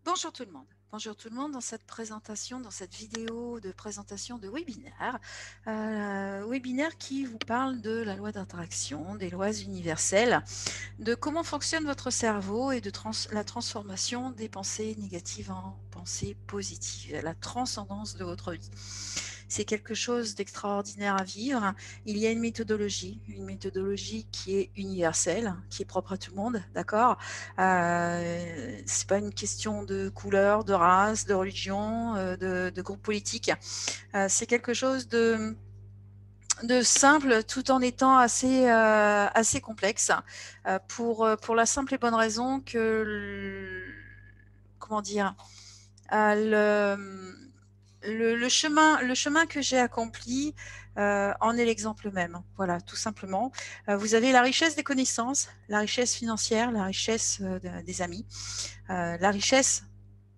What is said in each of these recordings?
Bonjour tout le monde. Bonjour tout le monde dans cette présentation, dans cette vidéo de présentation de webinaire. Webinaire qui vous parle de la loi d'interaction, des lois universelles, de comment fonctionne votre cerveau et de la transformation des pensées négatives en pensées positives, la transcendance de votre vie. C'est quelque chose d'extraordinaire à vivre. Il y a une méthodologie qui est universelle, qui est propre à tout le monde, d'accord. C'est pas une question de couleur, de race, de religion, de groupe politique. C'est quelque chose de simple tout en étant assez complexe pour la simple et bonne raison que comment dire le chemin que j'ai accompli en est l'exemple même. Voilà, tout simplement. Vous avez la richesse des connaissances, la richesse financière, la richesse des amis. La richesse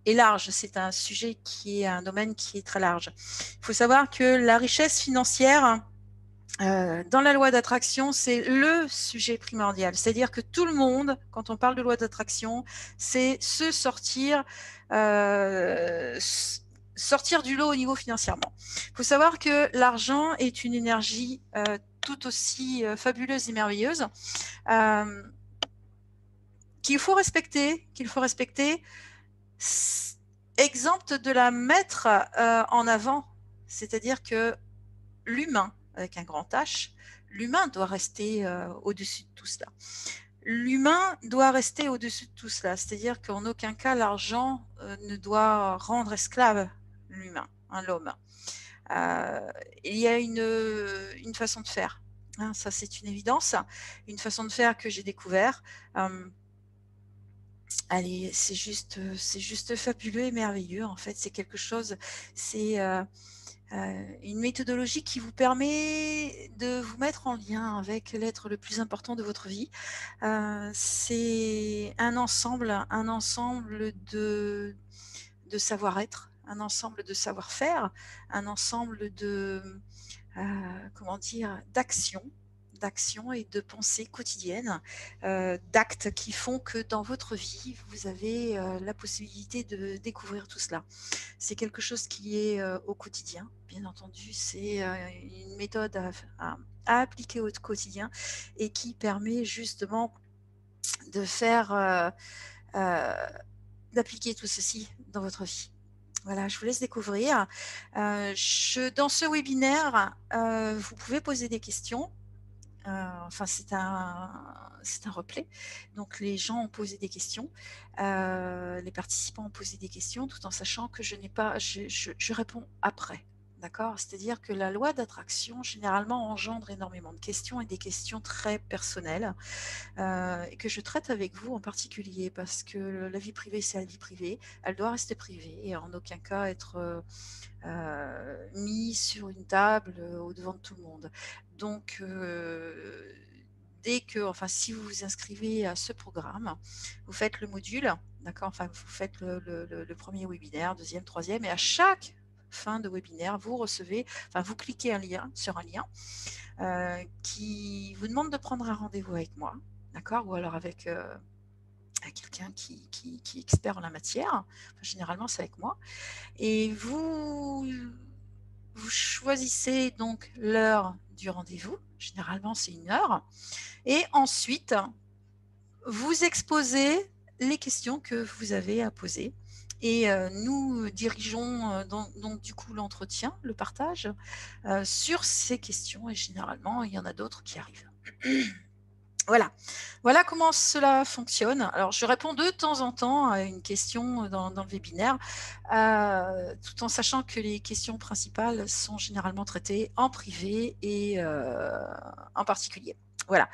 est large. C'est un sujet qui est un domaine qui est très large. Il faut savoir que la richesse financière, dans la loi d'attraction, c'est le sujet primordial. C'est-à-dire que tout le monde, quand on parle de loi d'attraction, c'est se sortir, sortir du lot au niveau financièrement. Il faut savoir que l'argent est une énergie tout aussi fabuleuse et merveilleuse qu'il faut respecter, exempte de la mettre en avant. C'est-à-dire que l'humain, avec un grand H, l'humain doit rester au-dessus de tout cela. L'humain doit rester au-dessus de tout cela, c'est-à-dire qu'en aucun cas l'argent ne doit rendre esclave l'humain, l'homme. Il y a une façon de faire, hein, ça c'est une évidence, une façon de faire que j'ai découvert. Allez, c'est juste fabuleux et merveilleux en fait, c'est quelque chose, c'est une méthodologie qui vous permet de vous mettre en lien avec l'être le plus important de votre vie. C'est un ensemble de savoir-être, un ensemble de savoir-faire, un ensemble de comment dire, d'actions et de pensées quotidiennes, d'actes qui font que dans votre vie, vous avez la possibilité de découvrir tout cela. C'est quelque chose qui est au quotidien, bien entendu. C'est une méthode à appliquer au quotidien et qui permet justement de faire, d'appliquer tout ceci dans votre vie. Voilà, je vous laisse découvrir. Dans ce webinaire, vous pouvez poser des questions. Enfin, c'est un replay. Donc, les gens ont posé des questions. Les participants ont posé des questions, tout en sachant que je réponds après. D'accord? C'est-à-dire que la loi d'attraction, généralement, engendre énormément de questions et des questions très personnelles et que je traite avec vous en particulier parce que la vie privée, c'est la vie privée. Elle doit rester privée et en aucun cas être mise sur une table au devant de tout le monde. Donc, enfin, si vous vous inscrivez à ce programme, vous faites le module, d'accord, enfin, vous faites le premier webinaire, deuxième, troisième, et à chaque fin de webinaire, vous recevez, enfin, vous cliquez sur un lien qui vous demande de prendre un rendez-vous avec moi, d'accord, ou alors avec quelqu'un qui est expert en la matière. Enfin, généralement, c'est avec moi. Et vous choisissez donc l'heure du rendez-vous. Généralement, c'est 1 heure. Et ensuite, vous exposez les questions que vous avez à poser. Et nous dirigeons donc du coup l'entretien, le partage sur ces questions. Et généralement, il y en a d'autres qui arrivent. Voilà. Voilà comment cela fonctionne. Alors, je réponds de temps en temps à une question dans le webinaire, tout en sachant que les questions principales sont généralement traitées en privé et en particulier. Voilà.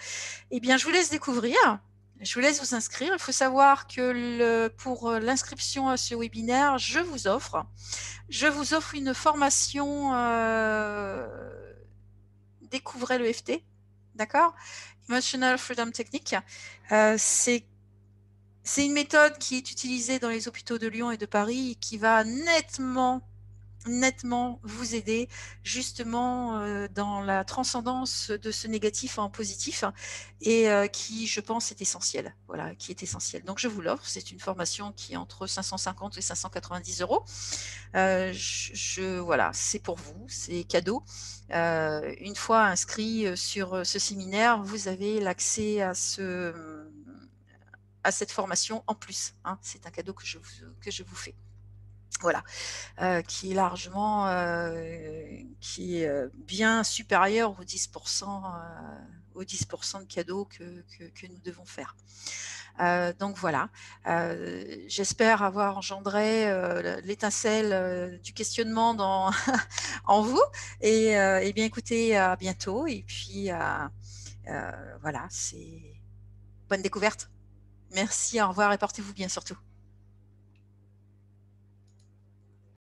Eh bien, je vous laisse découvrir. Je vous laisse vous inscrire. Il faut savoir que pour l'inscription à ce webinaire, je vous offre une formation Découvrez le FT, d'accord? Emotional Freedom Technique. C'est une méthode qui est utilisée dans les hôpitaux de Lyon et de Paris et qui va nettement nettement vous aider justement dans la transcendance de ce négatif en positif et qui, je pense, est essentiel. Voilà, qui est essentiel. Donc, je vous l'offre. C'est une formation qui est entre 550 et 590 euros. Voilà, c'est pour vous, c'est cadeau. Une fois inscrit sur ce séminaire, vous avez l'accès à cette formation en plus. Hein. C'est un cadeau que je vous fais. Voilà, qui est largement, qui est bien supérieur aux 10%, aux 10% de cadeaux que nous devons faire. Donc voilà, j'espère avoir engendré l'étincelle du questionnement en vous. Et bien écoutez, à bientôt. Et puis voilà, c'est bonne découverte. Merci, au revoir et portez-vous bien surtout.